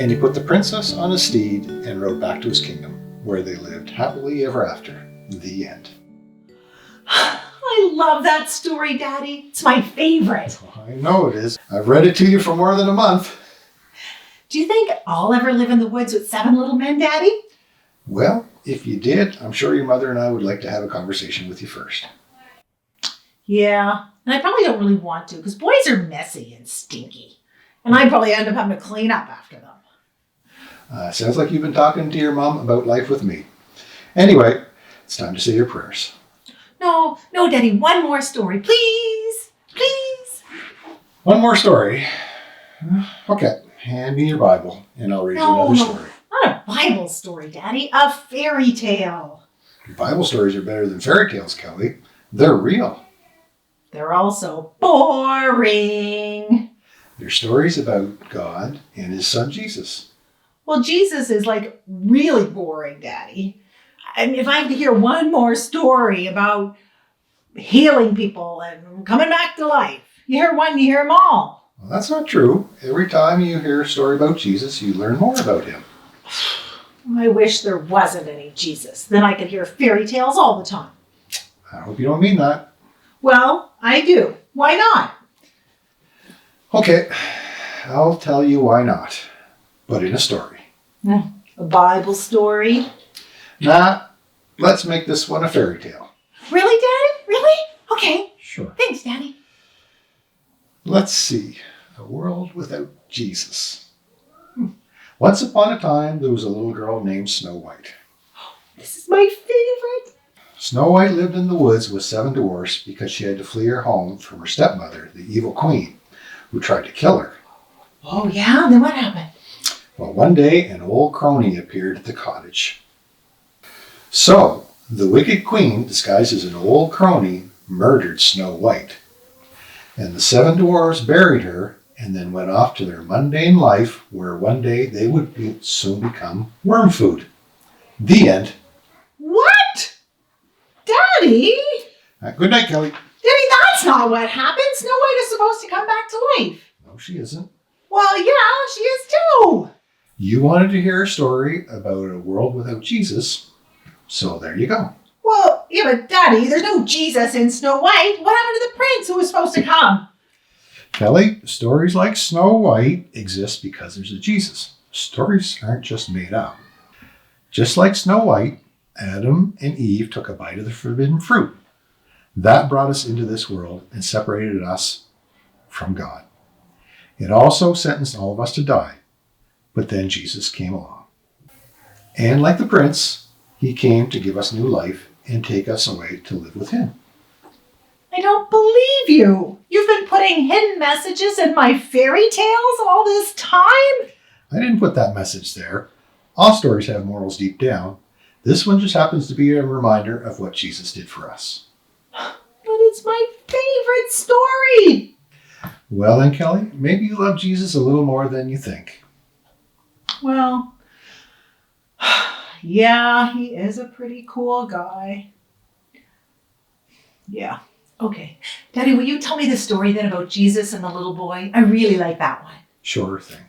And he put the princess on a steed and rode back to his kingdom, where they lived happily ever after. The end. I love that story, Daddy. It's my favorite. I know it is. I've read it to you for more than a month. Do you think I'll ever live in the woods with 7 little men, Daddy? Well, if you did, I'm sure your mother and I would like to have a conversation with you first. Yeah, and I probably don't really want to because boys are messy and stinky. And I'd probably end up having to clean up after them. Sounds like you've been talking to your mom about life with me. Anyway, it's time to say your prayers. No, Daddy, one more story, please. Please. One more story. Okay, hand me your Bible and I'll read you another story. Not a Bible story, Daddy. A fairy tale. Bible stories are better than fairy tales, Kelly. They're real. They're also boring. They're stories about God and his son Jesus. Well, Jesus is like really boring, Daddy. I mean, if I have to hear one more story about healing people and coming back to life, you hear one, you hear them all. Well, that's not true. Every time you hear a story about Jesus, you learn more about him. I wish there wasn't any Jesus. Then I could hear fairy tales all the time. I hope you don't mean that. Well, I do. Why not? Okay, I'll tell you why not, but in a story. A Bible story? Nah, let's make this one a fairy tale. Really, Daddy? Really? Okay. Sure. Thanks, Daddy. Let's see. A world without Jesus. Once upon a time, there was a little girl named Snow White. This is my favorite. Snow White lived in the woods with 7 dwarfs because she had to flee her home from her stepmother, the evil queen, who tried to kill her. Oh, yeah? Then what happened? Well, one day, an old crony appeared at the cottage. So, the wicked queen, disguised as an old crony, murdered Snow White. And the 7 dwarfs buried her and then went off to their mundane life where one day they would soon become worm food. The end. What? Daddy? Good night, Kelly. Daddy, that's not what happened. Snow White is supposed to come back to life. No, she isn't. Well, yeah, she is too. You wanted to hear a story about a world without Jesus, so there you go. Well, yeah, but Daddy, there's no Jesus in Snow White. What happened to the prince who was supposed to come? Kelly, stories like Snow White exist because there's a Jesus. Stories aren't just made up. Just like Snow White, Adam and Eve took a bite of the forbidden fruit. That brought us into this world and separated us from God. It also sentenced all of us to die. But then Jesus came along. And like the prince, he came to give us new life and take us away to live with him. I don't believe you. You've been putting hidden messages in my fairy tales all this time? I didn't put that message there. All stories have morals deep down. This one just happens to be a reminder of what Jesus did for us. But it's my favorite story. Well then, Kelly, maybe you love Jesus a little more than you think. Well, yeah, he is a pretty cool guy. Yeah. Okay. Daddy, will you tell me the story then about Jesus and the little boy? I really like that one. Sure thing.